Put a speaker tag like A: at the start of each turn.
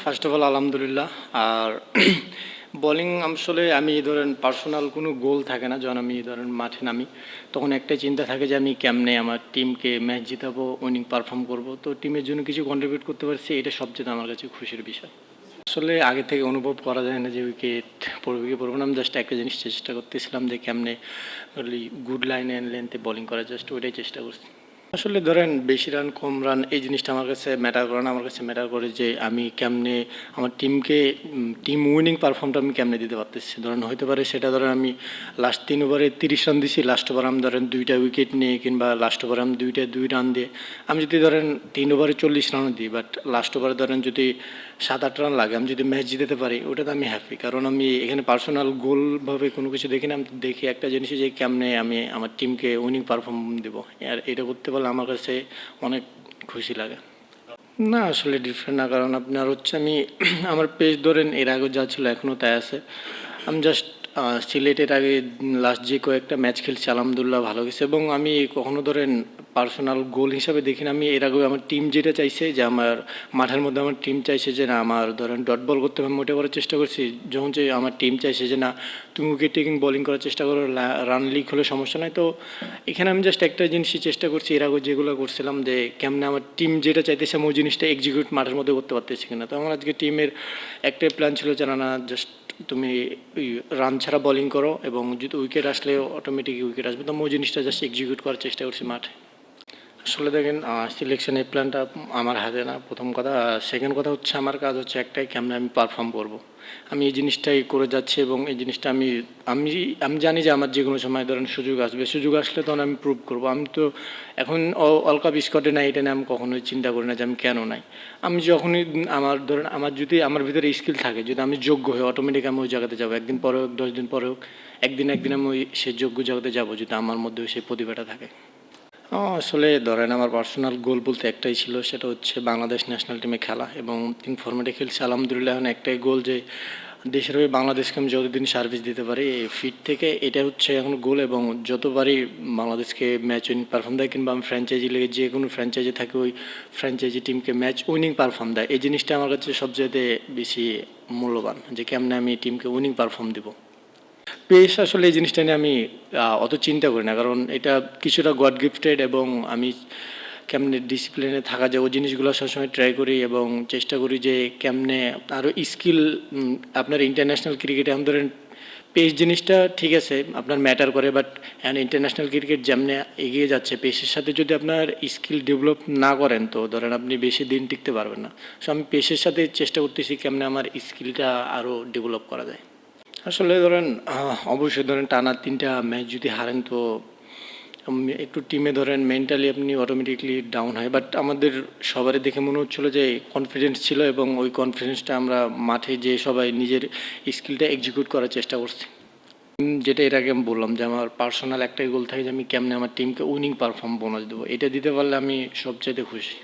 A: First of all আলহামদুলিল্লাহ। আর bowling আসলে আমি ধরেন পার্সোনাল কোনো গোল থাকে না। যখন আমি ধরেন মাঠে নামি তখন একটাই চিন্তা থাকে যে আমি কেমনে আমার টিমকে ম্যাচ জিতাবো, উইনিং পারফর্ম করব। তো টিমের জন্য কিছু কন্ট্রিবিউট করতে পারছি, এটা সবচেয়ে আমার কাছে খুশির বিষয়। আসলে আগে থেকে অনুভব করা যায় না যে উইকেট পড়বে কি পড়বে না। আমি জাস্ট একটা জিনিস চেষ্টা করতেছিলাম যে কেমনে গুড লাইন অ্যান্ড লেন্থে বোলিং করা, জাস্ট ওইটাই চেষ্টা করছি। আসলে ধরেন বেশি রান কম রান এই জিনিসটা আমার কাছে ম্যাটার করে না। আমার কাছে ম্যাটার করে যে আমি কেমনে আমার টিমকে টিম উইনিং পারফর্মটা আমি কেমনে দিতে পারতেছি। ধরেন হতে পারে সেটা ধরেন আমি লাস্ট 3 ওভারে 30 রান দিছি, লাস্ট ওভার আমি ধরেন 2টা উইকেট নিয়ে, কিংবা লাস্ট ওভারে আমি 2 রান দিয়ে আমি যদি ধরেন 3 ওভারে 40 রানও দিই, বাট লাস্ট ওভারে ধরেন যদি 7-8 রান লাগে, আমি যদি ম্যাচ জিতাতে পারি ওটাতে আমি হ্যাপি। কারণ আমি এখানে পার্সোনাল গোলভাবে কোনো কিছু দেখি না। আমি দেখি একটা জিনিস যে কেমনে আমি আমার টিমকে উইনিং পারফর্ম দেবো, আর এটা করতে পারলে আমার কাছে অনেক খুশি লাগে। না আসলে ডিফারেন্ট না, কারণ আপনার হচ্ছে আমি আমার পেজ ধরেন এর আগে যা ছিল এখনও তাই আছে। আমি জাস্ট সিলেটের আগে লাস্ট যে কয়েকটা ম্যাচ খেলছি আলহামদুলিল্লাহ ভালো গেছে, এবং আমি কখনো ধরেন পার্সোনাল গোল হিসাবে দেখি না। আমি এর আগে আমার টিম যেটা চাইছে যে আমার মাঠের মধ্যে আমার টিম চাইছে যে না আমার ধরেন ডট বল করতে আমি মোটে করার চেষ্টা করছি, যখন যে আমার টিম চাইছে যে না তুমি উইকেট টেকিং বোলিং করার চেষ্টা করো, রান লিক হলে সমস্যা নাই। তো এখানে আমি জাস্ট একটা জিনিসই চেষ্টা করছি এর আগে যেগুলো করছিলাম, যে কেমনে আমার টিম যেটা চাইতেছে আমি ওই জিনিসটা এক্সিকিউট মাঠের মধ্যে করতে পারতেছি কিনা। তো আমার আজকে টিমের একটাই প্ল্যান ছিল যে না জাস্ট তুমি রান ছাড়া বোলিং করো, এবং যদি উইকেট আসলে অটোমেটিক উইকেট আসবে। তো আমি ওই জিনিসটা জাস্ট এক্সিকিউট করার চেষ্টা করছি মাঠে। আসলে দেখেন সিলেকশন এই প্ল্যানটা আমার হাতে না, প্রথম কথা। সেকেন্ড কথা হচ্ছে আমার কাজ হচ্ছে একটাই, কেমন আমি পারফর্ম করব। আমি এই জিনিসটাই করে যাচ্ছি, এবং এই জিনিসটা আমি আমি আমি জানি যে আমার যে কোনো সময় ধরেন সুযোগ আসবে, সুযোগ আসলে তখন আমি প্রুভ করব। আমি তো এখন ওয়ার্ল্ড কাপ স্কোয়াডে নাই, এটা নিয়ে আমি কখনোই চিন্তা করি না যে আমি কেন নাই। আমি যখনই আমার ধরেন আমার যদি আমার ভিতরে স্কিল থাকে, যদি আমি যোগ্য হই, অটোমেটিক আমি ওই জায়গাতে যাবো। একদিন পরে হোক, 10 দিন পরে হোক, একদিন আমি ওই সেই যোগ্য জায়গাতে যাবো, যদি আমার মধ্যে সেই প্রতিভাটা থাকে। আসলে ধরেন আমার পার্সোনাল গোল বলতে একটাই ছিল, সেটা হচ্ছে বাংলাদেশ ন্যাশনাল টিমে খেলা, এবং 3 ফরম্যাটে খেলছি আলহামদুলিল্লাহ। এখন একটাই গোল যে দেশের হয়ে বাংলাদেশকে আমি যতদিন সার্ভিস দিতে পারি এই ফিট থেকে, এটা হচ্ছে এখন গোল। এবং যতবারই বাংলাদেশকে ম্যাচ উইনিং পারফর্ম দেয়, কিংবা আমি ফ্র্যাঞ্চাইজি লেগে যে কোনো ফ্র্যাঞ্চাইজি থাকে ওই ফ্র্যাঞ্চাইজি টিমকে ম্যাচ উইনিং পারফর্ম দেয়, এই জিনিসটা আমার কাছে সবচেয়ে বেশি মূল্যবান, যে কেমনে আমি টিমকে উইনিং পারফর্ম দেবো। পেস আসলে এই জিনিসটা নিয়ে আমি অত চিন্তা করি না, কারণ এটা কিছুটা গড গিফটেড, এবং আমি কেমনে ডিসিপ্লিনে থাকা যায় ওই জিনিসগুলো সবসময় ট্রাই করি, এবং চেষ্টা করি যে কেমনে আরও স্কিল আপনার ইন্টারন্যাশনাল ক্রিকেটে আমি ধরেন পেস জিনিসটা ঠিক আছে আপনার ম্যাটার করে, বাট ইন্টারন্যাশনাল ক্রিকেট যেমনি এগিয়ে যাচ্ছে, পেসের সাথে যদি আপনার স্কিল ডেভেলপ না করেন তো ধরেন আপনি বেশি দিন টিকতে পারবেন না। সো আমি পেসের সাথে চেষ্টা করতেছি কেমনে আমার স্কিলটা আরও ডেভেলপ করা যায়। আসলে ধরেন অবশ্যই ধরেন টানা 3টা ম্যাচ যদি হারেন তো একটু টিমে ধরেন মেন্টালি আপনি অটোমেটিকলি ডাউন হয়। বাট আমাদের সবারই দেখে মনে হচ্ছিলো যে কনফিডেন্স ছিল, এবং ওই কনফিডেন্সটা আমরা মাঠে যে সবাই নিজের স্কিলটা এক্সিকিউট করার চেষ্টা করছি। যেটা এর আগে আমি বললাম যে আমার পার্সোনাল একটাই গোল থাকে যে আমি কেমনে আমার টিমকে উইনিং পারফর্ম বোনাস দেবো, এটা দিতে পারলে আমি সবচাইতে খুশি।